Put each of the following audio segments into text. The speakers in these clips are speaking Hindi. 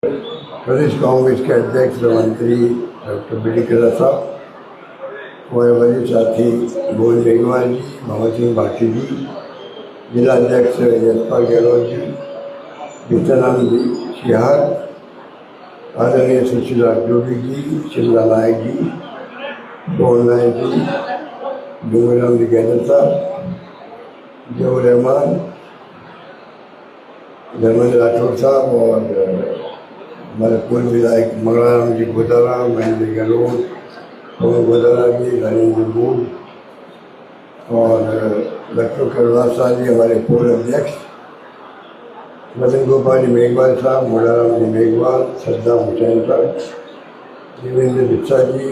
प्रदेश कांग्रेस के अध्यक्ष व मंत्री डॉक्टर बी डी कल्ला साहब, हमारे वरिष्ठ साथी भुवन मेघवाल जी, मोहम्मद सिंह भाटी जी, जिला अध्यक्ष यशपाल गहलोत जी, वित्तानंद जी सिहार, आदरणीय सुशीला जोगी जी, शिमला नायक जी, मोहन नायक जी, डूंगराम जी गहलोत साहब, जहूर रहमान, धर्मेंद्र राठौर साहब और हमारे पूर्व विधायक मंगलाराम जी गोदारा, महेंद्र गहलोत, पवन गोदारा जी, राजेंद्र गुड और डॉक्टर करवास साहब जी, हमारे पूर्व अध्यक्ष मदन गोपाल जी मेघवाल साहब, मोलाराम जी मेघवाल, सद्दाम हुसैन साहब, देवेंद्र बिस्सा जी,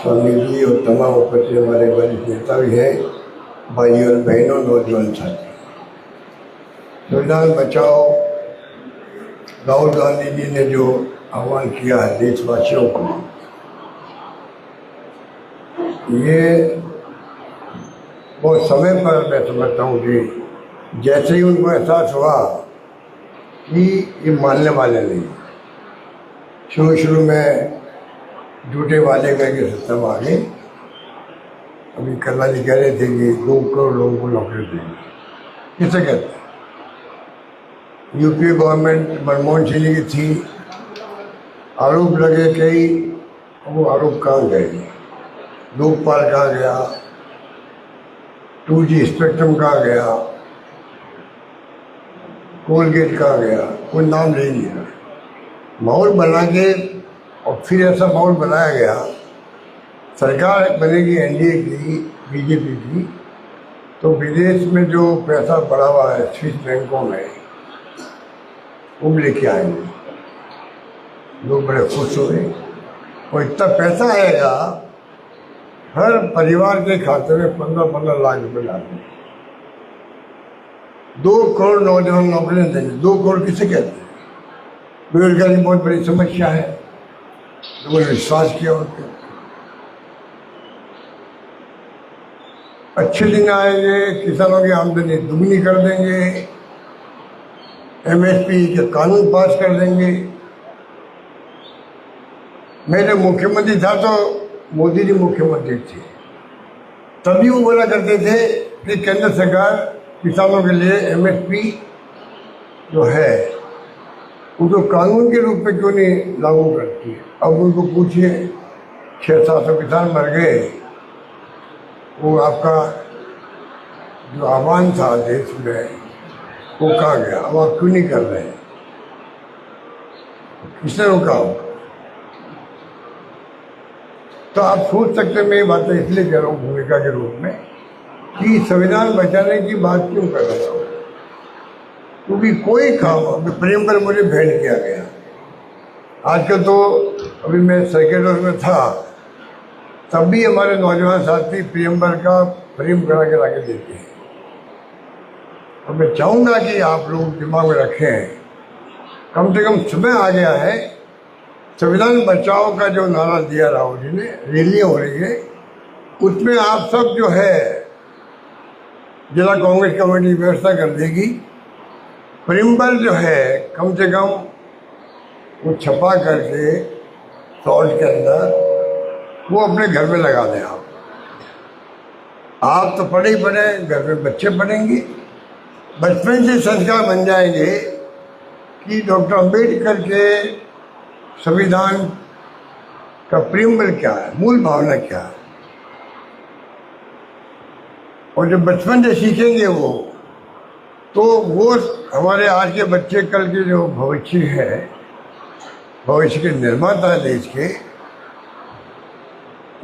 स्वामी जी और तमाम उपस्थित हमारे वरिष्ठ नेता भी हैं, भाई और बहनों, नौजवान साथी। संविधान बचाओ, राहुल गांधी जी ने जो आह्वान किया है देशवासियों को, ये बहुत समय पर मैं समझता हूँ कि जैसे ही उनको एहसास हुआ कि ये मानने वाले नहीं, शुरू में झूठे वादे करके सत्ता में आ गए। अभी कल्ला जी कह रहे थे कि 2 करोड़ लोगों को नौकरी देंगे, किसे कहते हैं? यूपीए गवर्नमेंट मनमोहन सिंह जी की थी, आरोप लगे कई, वो आरोप कहाँ गए? लोकपाल कहाँ गया? 2G स्पेक्ट्रम कहाँ गया? कोलगेट कहाँ गया? कोई नाम ले नहीं रहा। माहौल बना के और फिर ऐसा माहौल बनाया गया, सरकार बनेगी एनडीए की, बीजेपी की, तो विदेश में जो पैसा पड़ा हुआ है स्विस बैंकों में, वो लेके आएंगे। लोग बड़े खुश हुए और इतना पैसा आएगा, हर परिवार के खाते में 15-15 लाख रुपए डालते हैं। 2 करोड़ नौजवान नौकरियां देंगे। 2 करोड़ किसे कहते हैं? बेरोजगारी बहुत बड़ी समस्या है, लोगों ने विश्वास किया उनके। अच्छे दिन आएंगे, किसानों की आमदनी दुगनी कर देंगे, MSP के कानून पास कर देंगे। मेरे मुख्यमंत्री था तो मोदी जी मुख्यमंत्री थे, तभी वो बोला करते थे कि केंद्र सरकार किसानों के लिए MSP जो है उनको कानून के रूप में क्यों नहीं लागू करती है। अब उनको पूछिए, 600-700 किसान मर गए, वो आपका जो आह्वान था देश में वो कहाँ गया? अब आप क्यों नहीं कर रहे हैं? किसने रोका? तो आप सोच सकते हैं, मैं ये बातें इसलिए कह रहा हूँ भूमिका के रूप में कि संविधान बचाने की बात क्यों कर रहा हूँ, क्योंकि कोई काम अभी प्रेम पर मुझे भेंट किया गया। आजकल तो अभी मैं सर्किट हाउस में था, तब भी हमारे नौजवान साथी प्रियम्बर का प्रेम करा के लाके देते हैं। और मैं चाहूँगा कि आप लोग दिमाग में रखें, कम से कम समय आ गया है, संविधान बचाओ का जो नारा दिया राहुल जी ने, रैलियाँ हो रही है, उसमें आप सब जो है जिला कांग्रेस कमेटी व्यवस्था कर देगी। प्रियम्बर जो है कम से कम वो छपा करके सॉल्ट के अंदर वो अपने घर में लगा दें। आप तो पढ़े ही पढ़े, घर में बच्चे पढ़ेंगे, बचपन से संस्कार बन जाएंगे कि डॉक्टर अम्बेडकर के संविधान का प्रियम्बल क्या है, मूल भावना क्या है। और जब बचपन से सीखेंगे वो, तो वो हमारे आज के बच्चे कल के जो भविष्य है, भविष्य के निर्माता है देश के,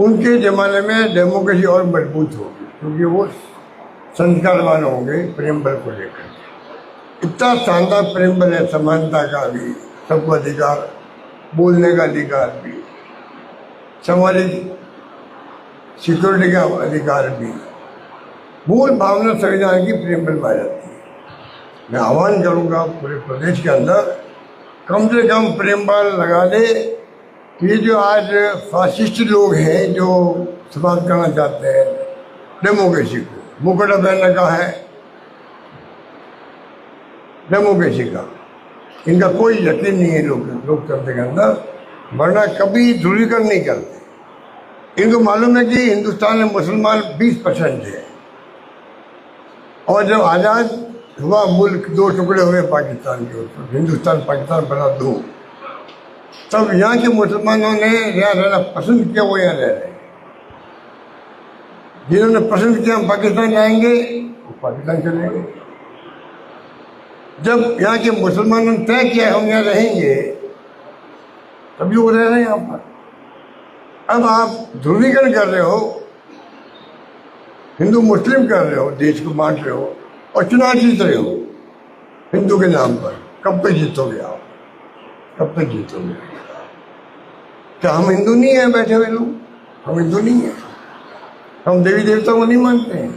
उनके ज़माने में डेमोक्रेसी और मजबूत होगी, क्योंकि वो संस्कारवान होंगे प्रेमबल को लेकर। इतना शानदार प्रेमबल है, समानता का भी, सबको अधिकार, बोलने का अधिकार भी, सामाजिक सिक्योरिटी का अधिकार भी, मूल भावना संविधान की प्रेमबल पाई जाती है। मैं आह्वान करूँगा पूरे प्रदेश के अंदर कम से कम प्रेमबल लगा दे। ये जो आज फासिस्ट लोग हैं जो समाप्त करना चाहते हैं डेमोक्रेसी को, मुकुट पहनने का है डेमोक्रेसी का, इनका कोई यकीन नहीं है लोकतंत्र के अंदर, वरना कभी ध्रुवीकरण नहीं करते। इनको मालूम है कि हिंदुस्तान में मुसलमान 20% है, और जब आज़ाद हुआ मुल्क, 2 टुकड़े हुए पाकिस्तान के ऊपर, हिंदुस्तान पाकिस्तान बना 2, तब यहाँ के मुसलमानों ने यहाँ रहना पसंद किया, वो यहाँ रह रहे। जिन्होंने पसंद किया हम पाकिस्तान जाएंगे, वो पाकिस्तान चले गए। जब यहाँ के मुसलमानों ने तय किया हम यहाँ रहेंगे, तभी वो रह रहे हैं यहाँ पर। अब आप ध्रुवीकरण कर रहे हो, हिंदू मुस्लिम कर रहे हो, देश को बांट रहे हो और चुनाव जीत रहे हो हिंदू के नाम पर। कब तक जीतोगे आप? कब तक जीतोगे? क्या हम हिंदू नहीं हैं बैठे हुए लोग? हम हिंदू नहीं हैं, हम देवी देवताओं को नहीं मानते हैं।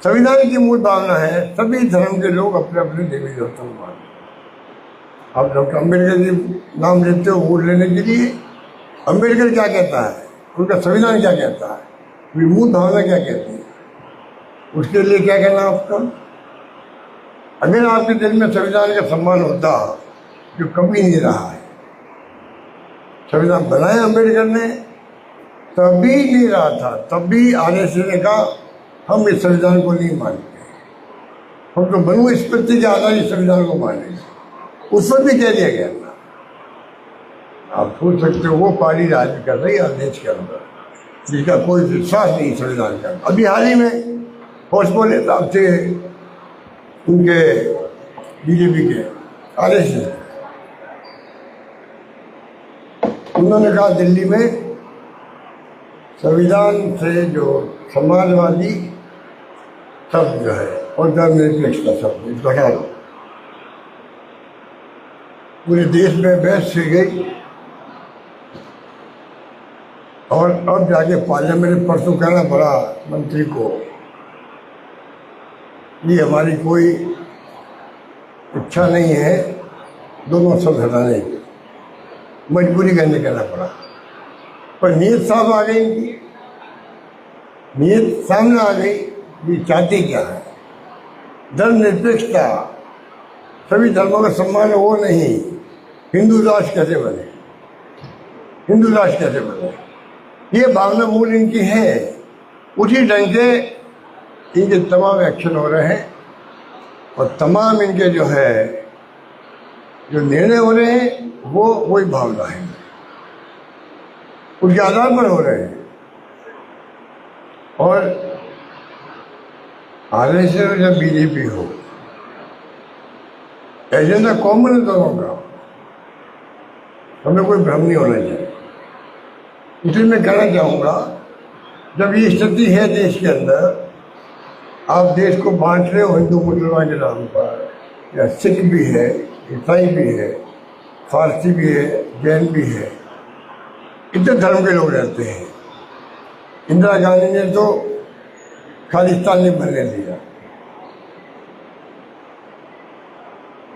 संविधान की मूल भावना है सभी धर्म के लोग अपने अपने देवी देवताओं को मानते हैं। आप डॉक्टर अम्बेडकर जी नाम लेते हो वोट लेने के लिए, अम्बेडकर क्या कहता है, उनका संविधान क्या कहता है, मूल भावना क्या कहती है, उसके लिए क्या कहना आपका? अगर आपके दिल में संविधान का सम्मान होता, जो कभी नहीं रहा है, संविधान बनाया अम्बेडकर ने तभी नहीं रहा था, तब भी आरएसएस ने कहा हम इस संविधान को नहीं मानते, हम तो मनुस्मृति के आधार इस संविधान को मानेंगे। उस पर भी कह दिया गया था। आप सोच सकते हो वो पार्टी राज कर रही है देश के अंदर, जिसका कोई विश्वास नहीं संविधान का। अभी हाल ही में होशबोल साहब थे उनके बीजेपी के आरएसएस, उन्होंने कहा दिल्ली में संविधान से जो समाजवादी शब्द जो है और धर्मनिरपेक्षता शब्द घटा दो। पूरे देश में बहस की गई और अब जाके पार्लियामेंट परसों कहना पड़ा मंत्री को ये हमारी कोई इच्छा नहीं है दोनों शब्द हटाने की, मजबूरी करने कहना पड़ा। पर नीयत साफ आ गई, नीयत सामने आ गई, ये चाहते क्या है? धर्मनिरपेक्षता, सभी धर्मों का सम्मान, वो नहीं। हिंदू राष्ट्र कैसे बने, हिंदू राष्ट्र कैसे बने, ये भावना मूल इनकी है। उसी ढंग से इनके तमाम एक्शन हो रहे हैं और तमाम इनके जो है जो निर्णय हो रहे हैं वो वही भावना है, उसके आधार पर हो रहे हैं। और आरएसएस या बीजेपी हो, एजेंडा कॉमन है दोनों का, हमें कोई भ्रम नहीं होना चाहिए। इसलिए मैं कहना चाहूँगा, जब ये स्थिति है देश के अंदर, आप देश को बांट रहे हो हिंदू मुसलमान के नाम पर, या सिख भी है, ईसाई भी है, फारसी भी है, जैन भी है, इतने धर्म के लोग रहते हैं। इंदिरा गांधी ने तो खालिस्तान नहीं बनने दिया।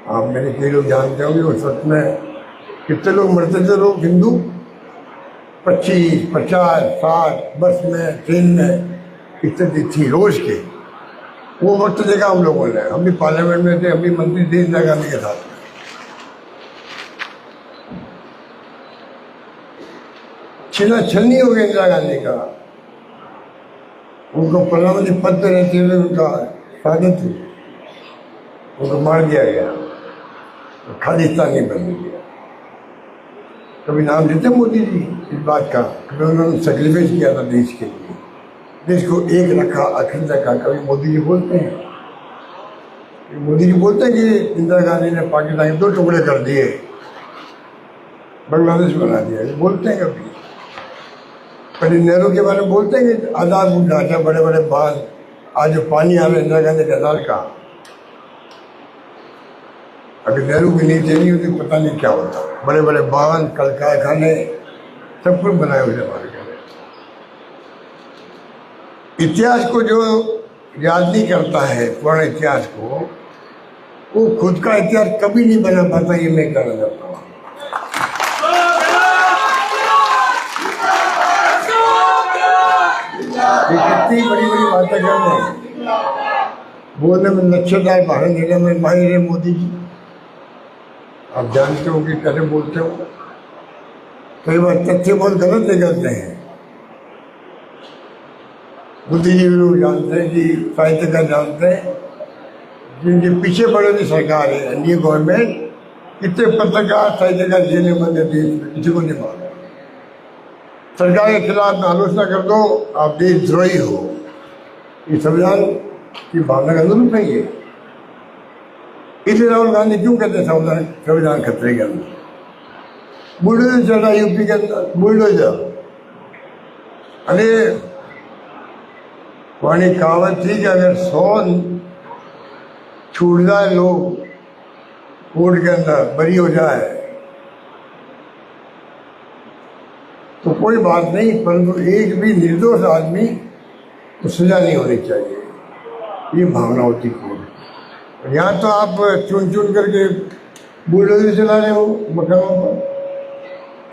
आप मेरे कई लोग जानते होंगे उस वक्त में कितने लोग मरते थे, लोग हिंदू 25, 50, 60 बस में, ट्रेन में स्थिति थी रोज के। वो वक्त देखा हम लोगों ने, हम भी पार्लियामेंट में थे, हम भी मंत्री थे इंदिरा गांधी के साथ। छीना छलनी हो गया इंदिरा गांधी का, उनको प्रधानमंत्री पद पे रहते हुए उनका स्वागत, उनको मार दिया गया, तो खालिस्तान नहीं बनने दिया। कभी नाम लेते मोदी जी इस बात का, कभी उन्होंने सेक्रीफाइस किया था देश के लिए, देश को एक रखा, अखंड रखा। कभी मोदी जी बोलते हैं, मोदी जी बोलते हैं कि इंदिरा गांधी ने पाकिस्तान के 2 टुकड़े कर दिए, बांग्लादेश बना दिया, ये बोलते हैं कभी। पंडित नेहरू के बारे में बोलते हैं कि आधारभूत ढांचा, बड़े बड़े बांध, आज जो पानी आ रहा है इंदिरा गांधी के आधार का, अगर नेहरू की नीति नहीं होती पता नहीं क्या होता। बड़े बड़े बांध, कल कारखाने, सब कुछ बनाए हुए हमारे। इतिहास को जो याद नहीं करता है, पुराने इतिहास को, वो खुद का इतिहास कभी नहीं बना पाता, ये मैं कहना चाहता हूँ। ये कितनी बड़ी बड़ी बातें कर रहे हैं, बोलने में लच्छेदार भाषण देने में माहिर है मोदी जी, आप जानते हो कि कैसे बोलते हो। कई बार तथ्य बहुत गलत निकलते हैं। बुद्धिजीवी लोग जानते हैं कि साहित्यकार जानते हैं, जिनके पीछे पड़े हुई सरकार है, एनडीए गवर्नमेंट, कितने पत्रकार साहित्यकार जेल बंद है देश में, किसी को नहीं मालूम। सरकार के खिलाफ में आलोचना कर दो, आप देशद्रोही हो। ये संविधान की भावना का अनुरूप है ये। इसलिए राहुल गांधी क्यों कहते हैं संविधान खतरे के अंदर? बुलडोजर चल रहा है यूपी के अंदर, बुलडोजर। अरे पुरानी कहावत थी कि अगर 100 छूट जाए लोग कोर्ट के अंदर बरी हो जाए तो कोई बात नहीं, परंतु एक भी निर्दोष आदमी को सजा नहीं होनी चाहिए, ये भावना होती कोर्ट। यहाँ तो आप चुन चुन करके बुलडोजर चला रहे हो मकानों पर।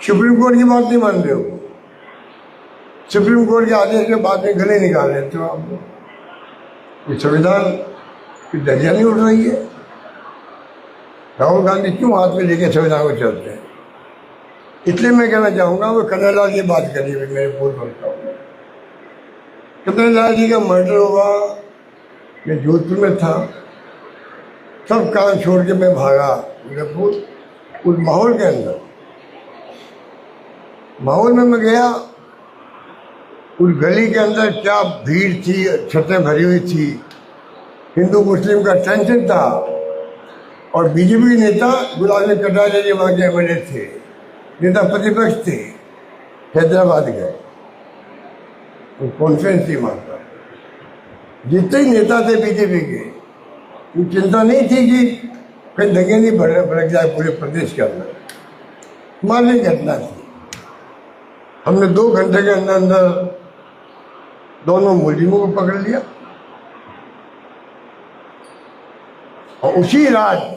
सुप्रीम कोर्ट की बात नहीं मान रहे हो। सुप्रीम कोर्ट के आदेश के बाद में गले निकाल लेते हो आप। ये संविधान की दर्जा नहीं उठ रही है। राहुल गांधी क्यों हाथ में लेके संविधान को चलते हैं? इसलिए मैं कहना चाहूँगा, वो कन्हैयालाल की बात करी हुई मेरे बोल बनता हूँ। कन्हैयालाल जी का मर्डर हुआ, मैं जोधपुर में था, सब काम छोड़ के मैं भागा उदयपुर। उस माहौल के अंदर, माहौल में मैं गया, उस गली के अंदर क्या भीड़ थी, छतें भरी हुई थी, हिंदू मुस्लिम का टेंशन था। और बीजेपी नेता गुलाम नबी कटारिया जी वहाँ के एमएलए थे, नेता प्रतिपक्ष थे, हैदराबाद गए, कॉन्फ्रेंस थी वहाँ पर। जितने नेता थे बीजेपी के, वो चिंता नहीं थी कि कहीं दंगे नहीं भड़क जाए पूरे प्रदेश के अंदर। मारने की घटना थी। हमने 2 घंटे के अंदर अंदर दोनों मुलजिमों को पकड़ लिया और उसी रात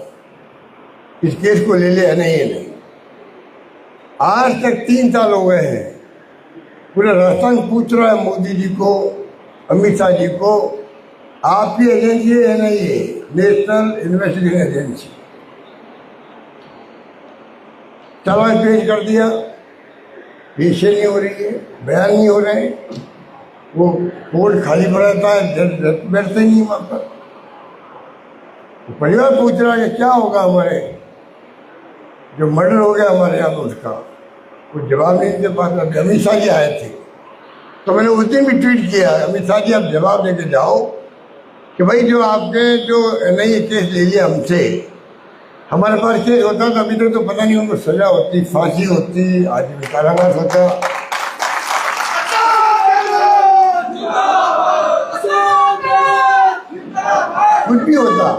इस केस को ले लिया। एनआईए ने। आज तक 3 साल हो गए हैं, पूरा राजस्थान पूछ रहा है मोदी जी को, अमित शाह जी को, आपकी एजेंसी है एनआईए, नेशनल इन्वेस्टिगेशन एजेंसी, चालान पेश कर दिया, पेश नहीं हो रही है, बयान नहीं हो रहे, वो कोर्ट खाली पड़ा रहता है, जज बैठते नहीं वहाँ पर। तो परिवार पूछ रहा है कि क्या होगा हमारे जो मर्डर हो गया हमारे यहाँ, उसका कुछ जवाब नहीं दे पाता। अमित शाह जी आए थे तो मैंने उस दिन भी ट्वीट किया, अमित शाह जी आप जवाब दे के जाओ कि भाई जो आपने जो एनआईए केस ले लिया हमसे, हमारे पास केस होता तो अभी तक तो पता नहीं उनको सजा होती, फांसी होती, आजीवन कारावास होता, कुछ भी होता,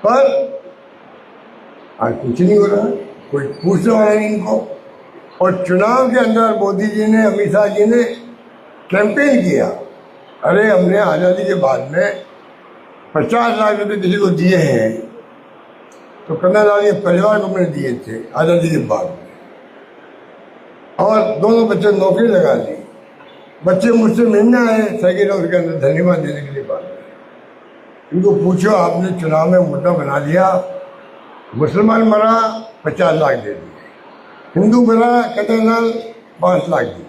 पर आज कुछ नहीं हो रहा, कोई पूछने वाला नहीं इनको। और चुनाव के अंदर मोदी जी ने, अमित शाह जी ने कैंपेन किया, अरे हमने आज़ादी के बाद में 50 लाख रुपए किसी को दिए हैं, तो कन्हैयालाल के परिवार को मैंने दिए थे आज़ादी के बाद में, और दोनों बच्चे नौकरी लगा दी। बच्चे मुझसे मिलने आए साइकिल हाउस के अंदर धन्यवाद देने के लिए बात। इनको पूछो, आपने चुनाव में मुद्दा बना दिया, मुसलमान मरा 50 लाख दे दिए, हिंदू मरा कन्हैयालाल 5 लाख दिए,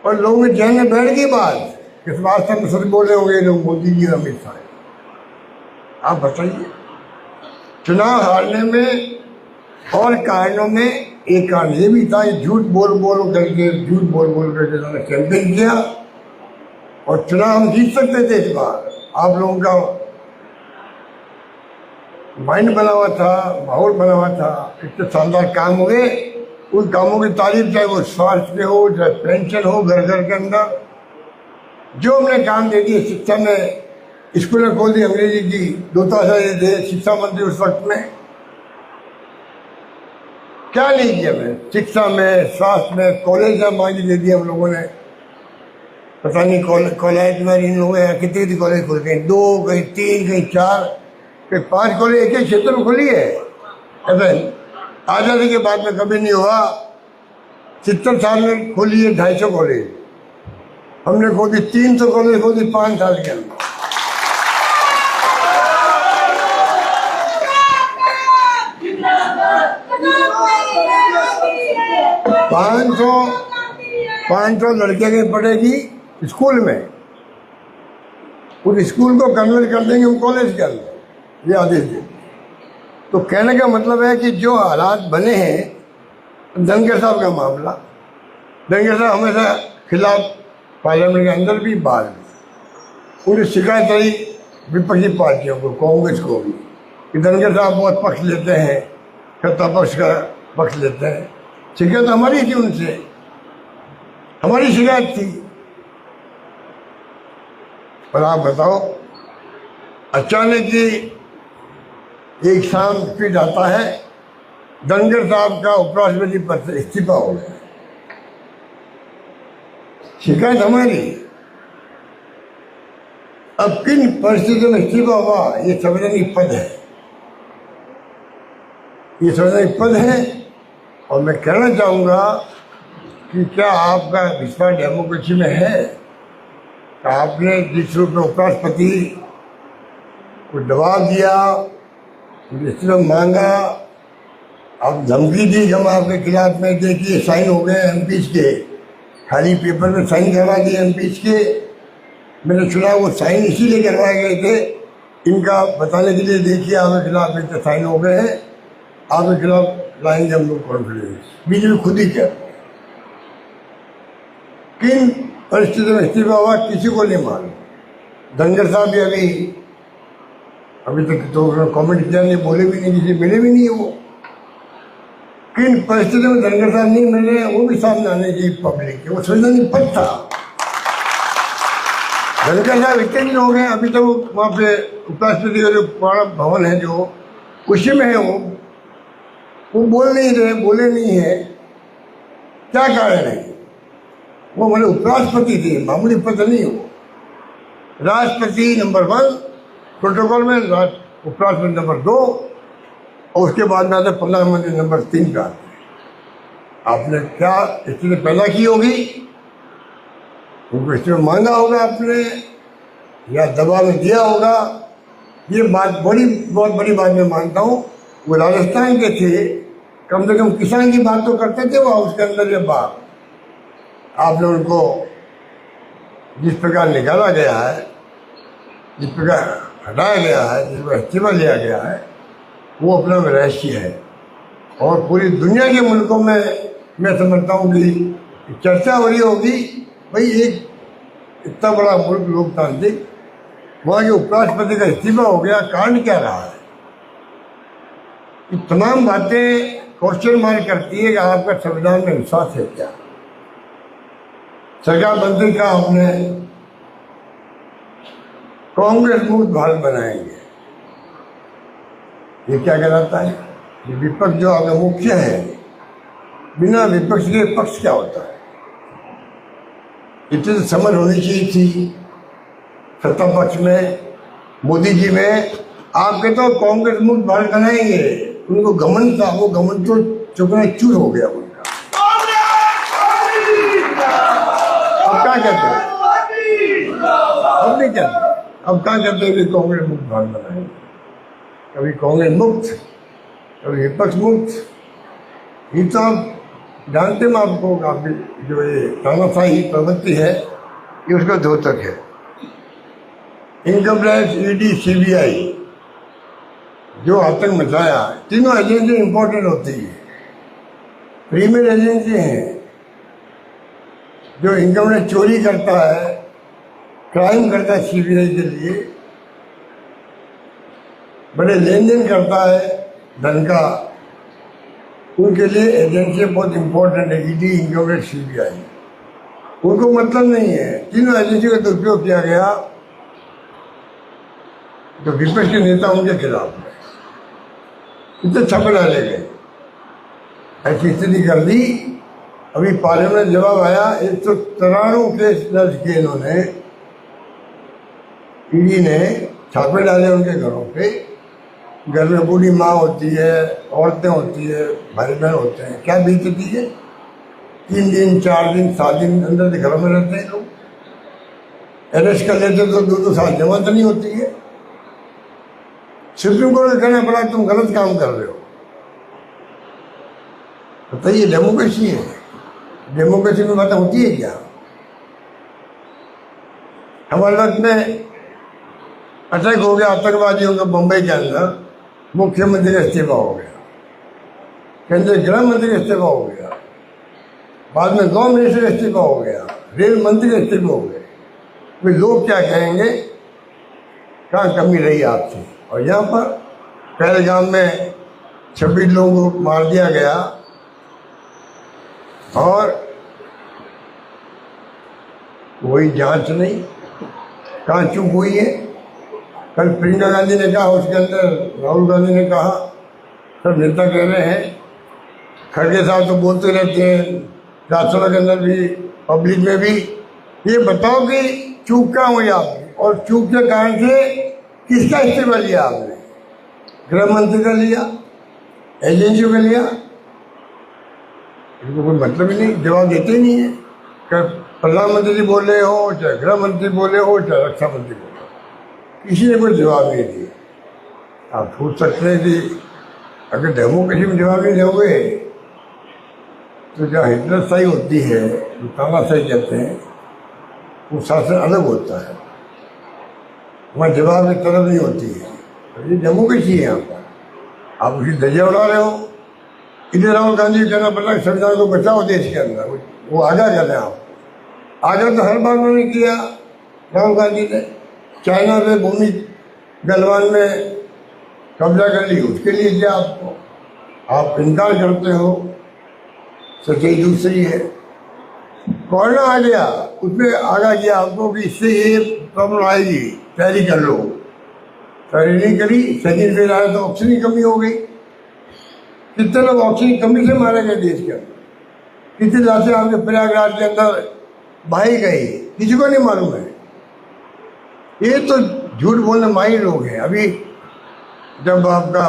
और लोगों के जहन में बैठ गई बात, किस वास्ते में सच बोले होंगे लोग मोदी जी और अमित शाह। आप बताइए, चुनाव हारने में और कारणों में एक कारण ये भी था, झूठ बोल करके उन्होंने कैंपेन किया, और चुनाव हम जीत सकते थे इस बार। आप लोगों का माइंड बना हुआ था, माहौल बना हुआ था, इतने शानदार काम हुए। उन कामों की तारीफ, चाहे वो स्वास्थ्य के हो, चाहे पेंशन हो, घर घर के अंदर जो हमने काम दे दिए। शिक्षा में स्कूलें खोल दी, अंग्रेजी की 2 थे शिक्षा मंत्री उस वक्त में, क्या नहीं किया हमने शिक्षा में, स्वास्थ्य में, कॉलेज में मांगी दे दी हम लोगों ने। पता नहीं कॉलेज में इन लोगों ने कितनी कॉलेज खोल गए, 2, कहीं 3, कहीं 4, कहीं 5 कॉलेज एक क्षेत्र में खोली है। ऐसा आज़ादी के बाद में कभी नहीं हुआ। 70 साल में खोली है 250 कॉलेज, हमने खोली 300 कॉलेज खोली 5 साल के अंदर। 500 लड़के की पढ़ेगी स्कूल में, उस स्कूल को कन्वर्ट कर देंगे हम कॉलेज के अंदर, ये आदेश दे। तो कहने का मतलब है कि जो हालात बने हैं, धनखड़ साहब का मामला, धनखड़ साहब हमेशा खिलाफ पार्लियामेंट के अंदर भी बाहर भी, उन्हें शिकायत आई विपक्षी पार्टियों को, कांग्रेस को भी, कि धनखड़ साहब बहुत पक्ष लेते हैं, सत्ता पक्ष का पक्ष लेते हैं। शिकायत हमारी थी उनसे, हमारी शिकायत थी। पर आप बताओ, अचानक ही एक शाम फिर आता है, धनखड़ साहब का उपराष्ट्रपति पद से इस्तीफा हो गया। शिकायत हमारी। अब किन परिस्थितियों में इस्तीफा हुआ, ये संवैधानिक पद है, ये संवैधानिक पद है। और मैं कहना चाहूँगा कि क्या आपका विश्वास डेमोक्रेसी में है? आपने जिस रूप में उपराष्ट्रपति को दबाव दिया, इस्तीफा मांगा, आप धमकी दी हम आपके खिलाफ में, देखिए साइन हो गए एमपीज के, खाली पेपर में साइन करवा दिए एमपीज के। मैंने सुना वो साइन इसीलिए करवाए गए थे इनका बताने के लिए, देखिए आपके खिलाफ में साइन हो गए हैं, आपके खिलाफ लाएंगे हम लोग कॉन्फ्रेंस। बीजेपी खुद ही क्या, किन परिस्थितियों में इस्तीफा हुआ किसी को नहीं मालूम। धनखड़ साहब भी अभी तक तो कमेंट किया नहीं, बोले भी नहीं, किसी मिले भी नहीं है वो। किन परिस्थितियों में धनखड़ साहब नहीं मिल रहे हैं वो भी सामने आने की पब्लिक है। वो संवैधानिक पद था। धनखड़ साहब इतने दिन हो गए, अभी तक वो वहाँ पे उपराष्ट्रपति का जो पुराना भवन है जो उसी में है, वो बोल नहीं रहे, बोले नहीं है। क्या कारण है? वो हमारे उपराष्ट्रपति थे, मामूली पद नहीं हो। राष्ट्रपति नंबर 1 प्रोटोकॉल में, उपराष्ट्रपति नंबर 2, और उसके बाद में आता प्रधानमंत्री नंबर 3 का। आपने क्या स्थिति पैदा की होगी, उनको इस्तीफा मांगा होगा आपने, या दबाव में दिया होगा। ये बात बहुत बड़ी बात मैं मानता हूँ। वो राजस्थान के थे, कम से कम किसान की बात तो करते थे वो हाउस के अंदर। ये बात आपने उनको जिस प्रकार निकाला गया है, जिस प्रकार हटाया गया है, जिस प्रकार इस्तीफा लिया गया है, वो अपना रहस्य है। और पूरी दुनिया के मुल्कों में मैं समझता हूँ कि चर्चा हो रही होगी, भाई एक इतना बड़ा मुल्क लोकतांत्रिक, वहाँ के उपराष्ट्रपति का इस्तीफा हो गया, कारण क्या रहा है? ये तमाम बातें क्वेश्चन मार्क करती है कि आपका संविधान में विश्वास है क्या? सरकार मंत्री का हमने कांग्रेस मुक्त भारत बनाएंगे, ये क्या कहलाता है? ये विपक्ष जो आपका मुख्य है, बिना विपक्ष के पक्ष क्या होता है? इतनी समझ होनी चाहिए थी सत्ता पक्ष में, मोदी जी में। आपके तो कांग्रेस मुक्त भारत बनाएंगे, उनको घमंड था, वो घमंड तो चुपना चूर हो गया उनका। अब क्या कहते हैं? अब नहीं कहते, अब क्या कहते हैं कि कांग्रेस मुक्त भारत बनाएंगे। कभी कांग्रेस मुक्त, कभी विपक्ष मुक्त। ये तो आप जानते हैं, आपको काफी जो ये तानाशाही प्रवृत्ति है, ये उसका द्योतक है। इनकम टैक्स, ईडी, सीबीआई जो आतंक मचाया, तीनों एजेंसी इंपॉर्टेंट होती है, प्रीमियर एजेंसी हैं। जो इनकम टैक्स चोरी करता है, क्राइम करता है सीबीआई के लिए, बड़े लेन देन करता है धन का, उनके लिए एजेंसी बहुत इंपॉर्टेंट है। ईडी, इनकम टैक्स, सीबीआई, उनको मतलब नहीं है। तीनों एजेंसी का दुरुपयोग किया गया, तो विपक्ष के नेता उनके खिलाफ है, इतने छापे डाले गए, ऐसी स्थिति कर दी। अभी पार्लियामेंट में जवाब आया, 193 केस दर्ज किए इन्होंने, ईडी ने छापे डाले उनके घरों पे। घर में बूढ़ी माँ होती है, औरतें होती है, भाई बहन होते हैं, क्या बीतती है? 3 दिन, 4 दिन, 7 दिन अंदर घरों में रहते हैं लोग। अरेस्ट कर लेते तो 2-2 साल जमानत नहीं होती है। सुप्रीम कोर्ट को कहना पड़ा तुम गलत काम कर रहे हो। बताइए, डेमोक्रेसी है। डेमोक्रेसी में बात होती है क्या? हमारे वक्त में अटैक हो गया आतंकवादियों का मुंबई के अंदर, मुख्यमंत्री का इस्तीफा हो गया, केंद्रीय गृह मंत्री का इस्तीफा हो गया, बाद में गौ मिनिस्टर का इस्तीफा हो गया, रेल मंत्री का इस्तीफा हो गए। वे लोग क्या कहेंगे, कहाँ कमी रही आपसे? और यहाँ पर पहलगाम में 26 लोगों को मार दिया गया और कोई जांच नहीं, कहाँ चूक हुई है? कल प्रियंका गांधी ने कहा, उसके अंदर राहुल गांधी ने कहा, सब नेता कह रहे हैं, खड़गे साहब तो बोलते रहते हैं राज्यसभा के अंदर भी, पब्लिक में भी। ये बताओ कि चूक क्या हुई आपकी, और चूक के कारण से किसका इस्तीफा लिया आपने? गृह मंत्री का लिया, एजेंसियों का लिया? इनको कोई मतलब ही नहीं, जवाब देते ही नहीं है। प्रधानमंत्री बोले हो, चाहे गृह मंत्री बोले हो, चाहे रक्षा मंत्री बोले हो, किसी ने कोई जवाब नहीं दिया। आप पूछ सकते हैं कि अगर डेमोक्रेसी में जवाब नहीं दोगे तो जहाँ हिटलरशाही होती है, जो तानाशाही कहते हैं, वो शासन अलग होता है, वहाँ जवाब की तरफ नहीं होती है। तो ये डेमोक्रेसी है यहाँ पर, आप उसकी धज्जियाँ उड़ा रहे हो। इधर राहुल गांधी को कहना पड़ता है संविधान को बचाओ देश के अंदर, वो आगाह कर रहे हैं आप। आगे तो हर बार उन्होंने किया राहुल गांधी ने। चाइना में भूमि गलवान में कब्जा कर ली, उसके लिए क्या आपको? आप इनकार करते हो, सच्चाई दूसरी है। कोरोना आ गया, उसमें आगाह किया आपको कि इससे ये प्रॉब्लम आएगी, तैयारी कर लो। तैयारी नहीं करी, सेकेंड फेज आया तो ऑक्सीजन की कमी हो गई। कितने लोग ऑक्सीजन की कमी से मारे गए देश के अंदर, कितनी लाशें आपके प्रयागराज के अंदर बहाई गई, किसी को नहीं मालूम है। ये तो झूठ बोलने माहिर लोग हैं। अभी जब आपका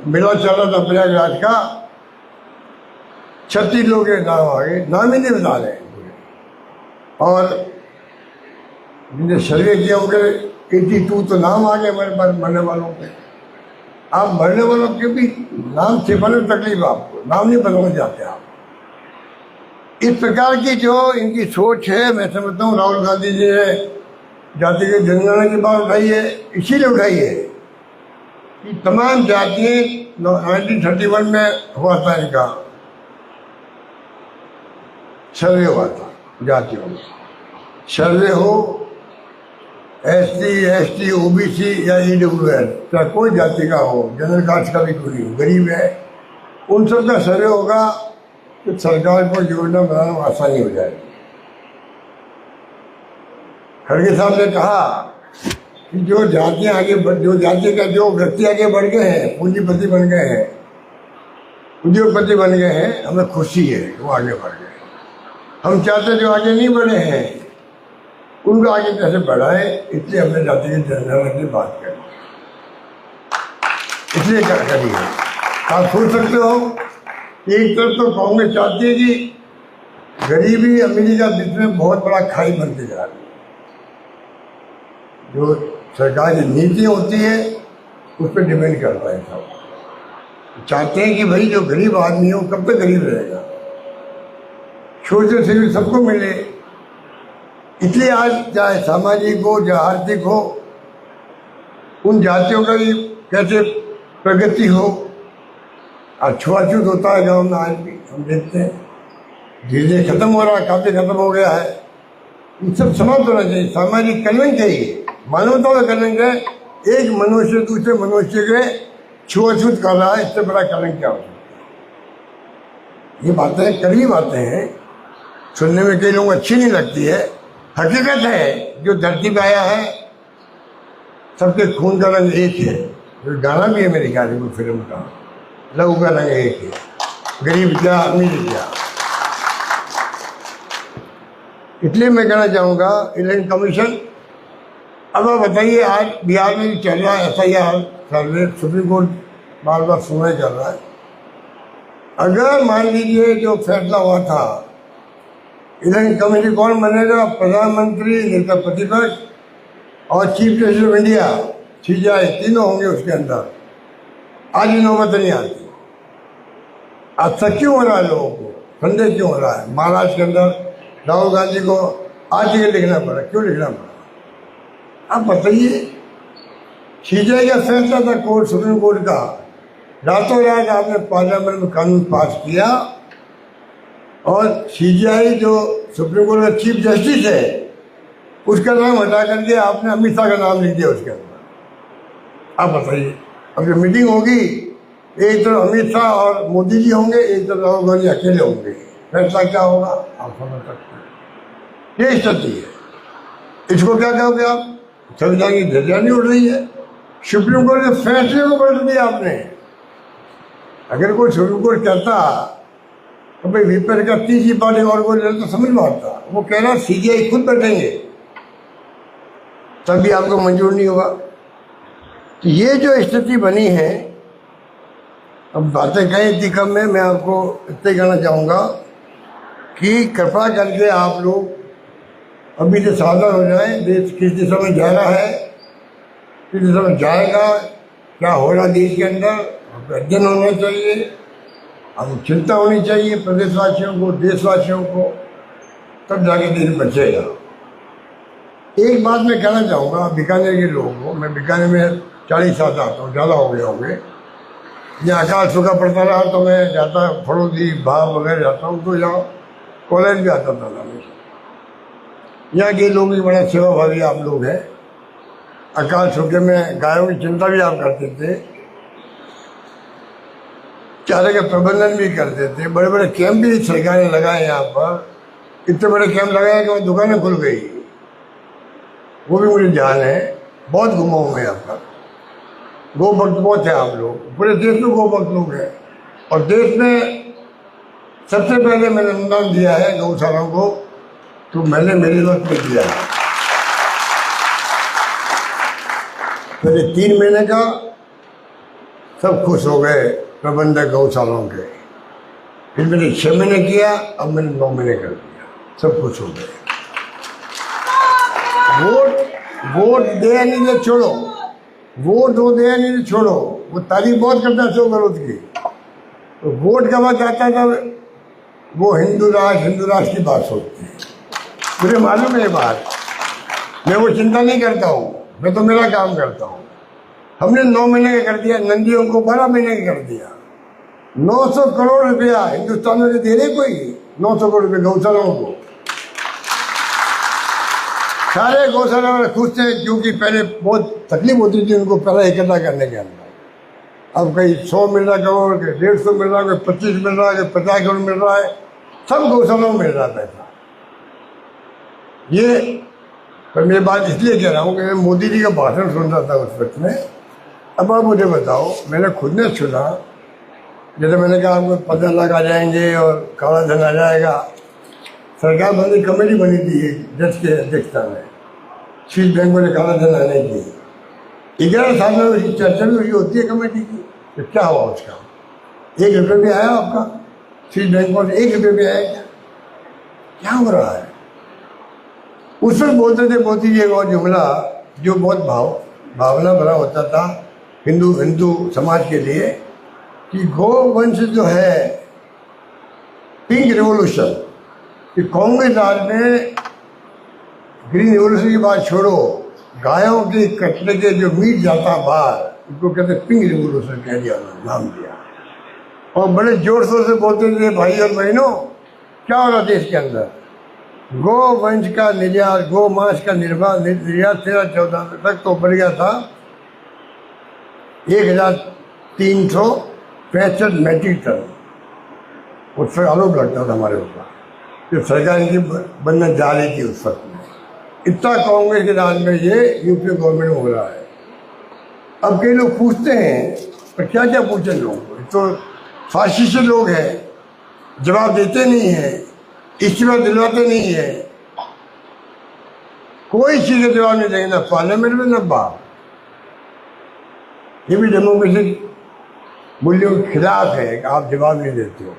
मेला चल रहा था प्रयागराज का, 36 लोग के नाम आ गए, नाम ही नहीं बता रहे। और जिन्हें सर्वे किया उनके 82 तो नाम आ गए हमारे पास मरने वालों के। आप मरने वालों के भी नाम छिपाने में तकलीफ, आपको नाम नहीं बताना चाहते आप। इस प्रकार की जो इनकी सोच है, मैं समझता हूँ राहुल गांधी जी ने जातिगत जनगणना की बात उठाई है, इसीलिए उठाई है कि तमाम जातियाँ 1931 में हुआ था, इनका सर्वे हुआ था, जातियों में सर्वे हो, SC, ST, OBC या EWS, चाहे कोई जाति का हो, जनरल कास्ट का भी कोई हो, गरीब है, उन सब का सर्वे होगा तो सरकार को योजना बनाना में आसानी हो जाएगी। खड़गे साहब ने कहा कि जो जातियाँ आगे बढ़, जो जाति का जो व्यक्ति आगे बढ़ गए हैं, पूंजीपति बन गए हैं, उद्योगपति बन गए हैं, हमें खुशी है वो आगे बढ़ गए। हम चाहते जो आगे नहीं बढ़े हैं उनको आगे कैसे बढ़ाए, इसलिए हमने जातिगत जनगणना की बात करी, इसलिए क्या करी है। आप सोच सकते हो, एक तरफ तो कांग्रेस चाहती है कि गरीबी अमीरी का बीच में बहुत बड़ा खाई बनते जा रही है। जो सरकार की नीति होती है उस पर डिपेंड करता है सब। चाहते हैं कि भाई जो गरीब आदमी है वो कब तक गरीब रहेगा, छोटे से भी सबको मिले। इसलिए आज चाहे सामाजिक हो चाहे आर्थिक हो, उन जातियों का भी कैसे प्रगति हो। आज छुआछूत होता है गाँव में, आज भी हम देखते हैं, धीरे धीरे खत्म हो रहा है, काफी खत्म हो गया है। ये सब समाप्त होना चाहिए। सामाजिक कल्याण चाहिए, मानवता का कल्याण है। एक मनुष्य दूसरे मनुष्य के छुआछूत कर रहा है, इससे बड़ा कलंक क्या हो सकता है। ये बातें कड़वी बातें हैं, सुनने में कई लोगों को अच्छी नहीं लगती है, हकीकत है। जो धरती पे आया है सबके खून का रंग एक है। जो गाना भी है मेरे ख्याल में फिल्म का, लहू का रंग एक है, गरीब क्या अमीर क्या। इसलिए मैं कहना चाहूँगा इलेक्शन कमीशन, अब आप बताइए, आज बिहार में भी चल रहा है FIR सर्वे, सुप्रीम कोर्ट बार बार सुनवाई कर रहा है। अगर मान लीजिए जो फैसला हुआ था, इलेक्शन कमेटी कौन बनेगा? प्रधानमंत्री, नेता प्रतिपक्ष और chief justice of India, CJI, तीनों होंगे उसके अंदर। आज ही नौबत नहीं आती। आज तक क्यों हो रहा है लोगों को? संदेह क्यों हो रहा है? महाराष्ट्र के अंदर राहुल गांधी को आर्टिकल लिखना पड़ा, क्यों लिखना पड़ा? आप बताइए। सीबीआई का फैसला था कोर्ट, सुप्रीम कोर्ट का, रातों रात आपने पार्लियामेंट में कानून पास किया और सीबीआई जो सुप्रीम कोर्ट का चीफ जस्टिस है उसका नाम हटा करके आपने अमित शाह का नाम लिख दिया उसके अंदर। आप बताइए, अब जो मीटिंग होगी एक तरफ अमित शाह और मोदी जी होंगे, एक तरफ राहुल गांधी अकेले होंगे, फैसला क्या होगा आप समझ सकते हैं। ये स्थिति है। इसको क्या कहोगे आप? संविधान की धज्जियां नहीं उड़ रही है। सुप्रीम कोर्ट के फैसले को बदल दिया आपने। अगर कोई सुप्रीम कोर्ट कहता तो भाई विपक्ष का तीसरी पार्टी और कोई तो समझ में आता। वो कह रहा सीबीआई खुद बैठेंगे, तभी आपको मंजूर नहीं होगा। तो ये जो स्थिति बनी है, अब बातें कहीं थी कम में, मैं आपको इतने कहना चाहूँगा कि कृपा करके आप लोग अभी से सावधान हो जाएं। देश किस दिशा में जा रहा है, किस दिशा में जाएगा, क्या हो रहा देश के अंदर, अध्ययन होना चाहिए, अब चिंता होनी चाहिए प्रदेशवासियों को, देशवासियों को, तब जाके देश बचेगा। एक बात मैं कहना चाहूँगा बीकानेर के लोगों को। मैं बीकानेर में 40 साल आता हूँ, ज़्यादा हो गए होंगे। यहाँ अकाल सूखा पड़ता रहा तो मैं जाता फड़ोदी भाव वगैरह जाता हूँ, तो यहाँ कॉलेज भी आता था हमेशा। यहाँ के लोग भी बड़ा सेवाभावी आप लोग हैं। अकाल सूखे में गायों की चिंता भी आप करते थे, चारे का प्रबंधन भी करते थे, बड़े बड़े कैंप भी सरकार ने लगाए यहाँ पर। इतने बड़े कैंप लगाए कि वहाँ दुकानें खुल गई, वो भी मुझे ध्यान है। बहुत घुमा हूँ मैं यहाँ पर। गौ भक्त बहुत है आप लोग, पूरे देश में गौ भक्त लोग हैं। और देश में सबसे पहले मैंने अनुदान दिया है गौशालाओं को, तो मैंने मेरे वक्त में दिया है। पहले 3 महीने का सब खुश हो गए प्रबंधक गौशालाओं के, फिर मैंने 6 महीने किया, अब मैंने 9 महीने कर दिया, सब खुश हो गए। वोट दे या नहीं दे छोड़ो, वोट वो दे या नहीं दे छोड़ो, वो तारीफ बहुत करता है 100 करोड़ की। तो वोट का वक्त आता था वो हिंदू राष्ट्र की बात होती है। मुझे मालूम है ये बात, मैं वो चिंता नहीं करता हूँ, मैं तो मेरा काम करता हूँ। हमने 9 महीने का कर दिया, नंदियों को 12 महीने का कर दिया। 900 करोड़ रुपया हिंदुस्तान में दे रहे कोई, 900 करोड़ रुपये गौशालाओं को। सारे गौशाला वाले खुश थे, क्योंकि पहले बहुत तकलीफ होती थी उनको पैसा इकट्ठा करने के अंदर। अब कहीं 100 मिल रहा करोड़, कहीं 150 मिल रहा, कहीं 25 मिल रहा है, कहीं 50 करोड़ मिल रहा है, सब गौशालाओं में मिल रहा पैसा। ये पर मैं बात इसलिए कह रहा हूँ कि मैं मोदी जी का भाषण सुन रहा था उस वक्त में। अब आप मुझे बताओ, मैंने खुद ने सुना, जैसे मैंने कहा आपको 15 लाख आ जाएंगे और काला धन आ जाएगा। सरकार बंदी कमेटी बनी थी जज के अध्यक्षता में, स्विस बैंक में काला धन आने की। 11 साल में उसकी चर्चा भी हुई होती है कमेटी की। तो क्या हुआ उसका? 1 रुपये भी आया आपका स्विस बैंक में? 1 रुपये भी आया क्या हो रहा है? उस वक्त बोलते थे मोदी जी का जुमला जो बहुत भावना भरा होता था हिंदू समाज के लिए, कि गोवंश जो है पिंक रिवॉल्यूशन, कि कांग्रेस राज में ग्रीन रिवॉल्यूशन की बात छोड़ो, गायों के कटने के जो मीट जाता बाहर, उसको कहते पिंक रिवॉल्यूशन कह दिया, नाम दिया। और बड़े जोर शोर से बोलते थे भाई और बहनों, क्या हो रहा देश के अंदर? गो वंश का निर्यात, गो मांस का निर्यात 13-14 तक तो बढ़ गया था 1365 मैट्रिक टन। उस पर आरोप लगता था हमारे ऊपर कि सरकार इनकी बनने जा रही थी उस वक्त में। इतना कांग्रेस के राज में ये यूपी गवर्नमेंट में हो रहा है। अब कई लोग पूछते हैं, पर क्या क्या पूछे लोग, तो फासिस्ट लोग हैं, जवाब देते नहीं हैं, इस्तीफा दिलवाते नहीं है, कोई चीज का जवाब नहीं देंगे, ना पार्लियामेंट में ना बाहर। ये भी डेमोक्रेसी मूल्यों के खिलाफ है कि आप जवाब नहीं देते हो।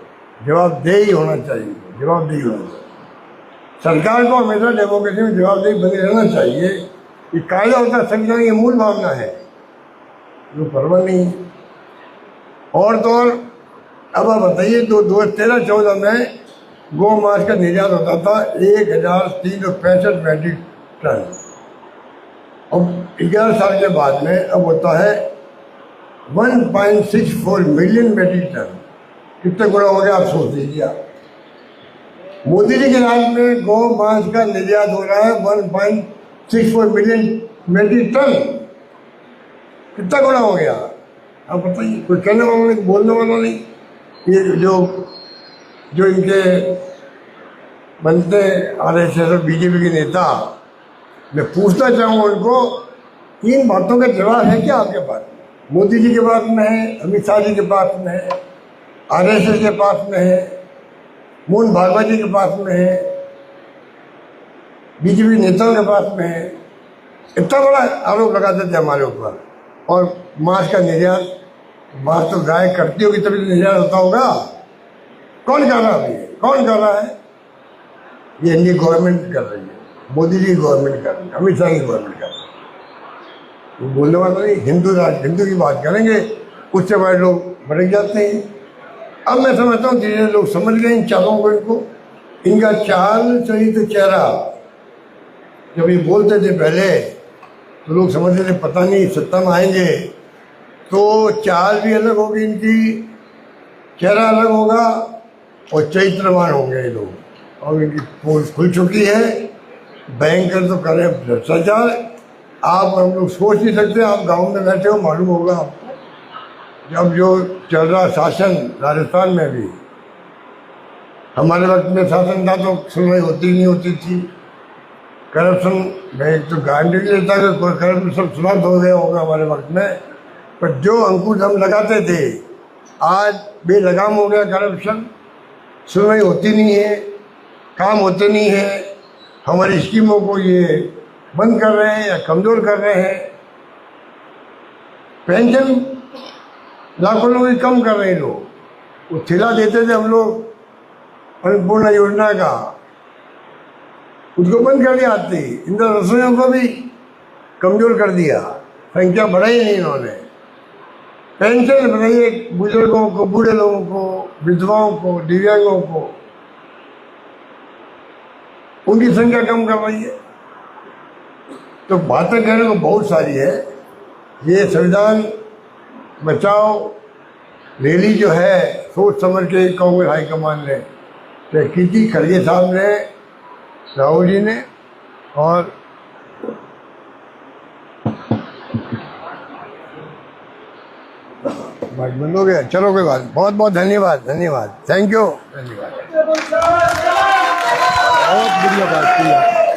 जवाबदेही होना चाहिए, जवाबदेही होना चाहिए। सरकार को हमेशा डेमोक्रेसी में जवाबदेही बने रहना चाहिए। ये कायदा होता है, संविधान की मूल भावना है, जो परवाह नहीं है। और तो और अब आप बताइए, तो 2013-14 में गौ मांस का निर्यात होता था 1365 मेट्रिक टन। अब 11 साल के बाद में अब होता है 1.64 मिलियन मेट्रिक टन। कितने गुना हो गया आप सोच लीजिए। मोदी जी के राज में गौ मांस का निर्यात हो रहा है 1.64 मिलियन मेट्रिक टन। कितना गुना हो गया आप बताइए। कोई कहने वाला नहीं, बोलने वाला नहीं। ये जो इनके बनते RSS और बीजेपी के नेता, मैं पूछना चाहूँ उनको, इन बातों का जवाब है क्या आपके पास? मोदी जी के पास में है, अमित शाह जी के पास में है, RSS के पास में है, मोहन भागवत जी के पास में है, बीजेपी नेताओं के पास में है। इतना बड़ा आरोप लगाते थे हमारे ऊपर। और मांस का निर्यात, मांस तो गाय करती होगी तभी तो निर्यात होता होगा। कौन कर रहा है? कौन कर रहा है? ये इंडियन गवर्नमेंट कर रही है, मोदी जी की गवर्नमेंट कर रही है, अमित शाह की गवर्नमेंट कर रही है। वो बोलने वाला नहीं। हिंदू की बात करेंगे, उससे बड़े लोग भड़क जाते हैं। अब मैं समझता हूँ धीरे लोग समझ गए इन चालों को। इनका चाल चली तो चेहरा, जब ये बोलते थे पहले तो लोग समझते थे पता नहीं सत्ता में आएंगे तो चाल भी अलग होगी इनकी, चेहरा अलग होगा और चरित्रवान होंगे ये लोग। और इनकी पोल खुल चुकी है। बैंकर तो करें भ्रष्टाचार, आप हम लोग सोच नहीं सकते। आप गांव में बैठे हो, मालूम होगा आपको। जब जो चल रहा शासन राजस्थान में भी, हमारे वक्त में शासन था तो सुनवाई होती नहीं होती थी। करप्शन मैं तो गारंटी नहीं लेता कि कोई करप्शन सब समाप्त हो गया होगा हमारे वक्त में, पर जो अंकुश हम लगाते थे आज बेलगाम हो गया करप्शन। सुनवाई होती नहीं है, काम होते नहीं है। हमारी स्कीमों को ये बंद कर रहे हैं या कमज़ोर कर रहे हैं। पेंशन लाखों लोग ही कम कर रहे हैं। लोग वो ठेला देते थे हम लोग अन्नपूर्णा योजना का, उसको बंद कर दिया। आती इंदिरा रसोइयों को भी कमज़ोर कर दिया, संख्या बढ़ाई नहीं इन्होंने। पेंशन बताइए बुजुर्गों को, बूढ़े लोगों को, विधवाओं को, दिव्यांगों को, उनकी संख्या कम कर रही है। तो बातें कहने को बहुत सारी है। ये संविधान बचाओ रैली जो है सोच समझ के कांग्रेस हाईकमान ने तय की थी, खड़गे साहब ने, राहुल जी ने। और बात बंद हो गया। चलो कोई बात। बहुत बहुत धन्यवाद, धन्यवाद, थैंक यू, धन्यवाद। बहुत बढ़िया बात की।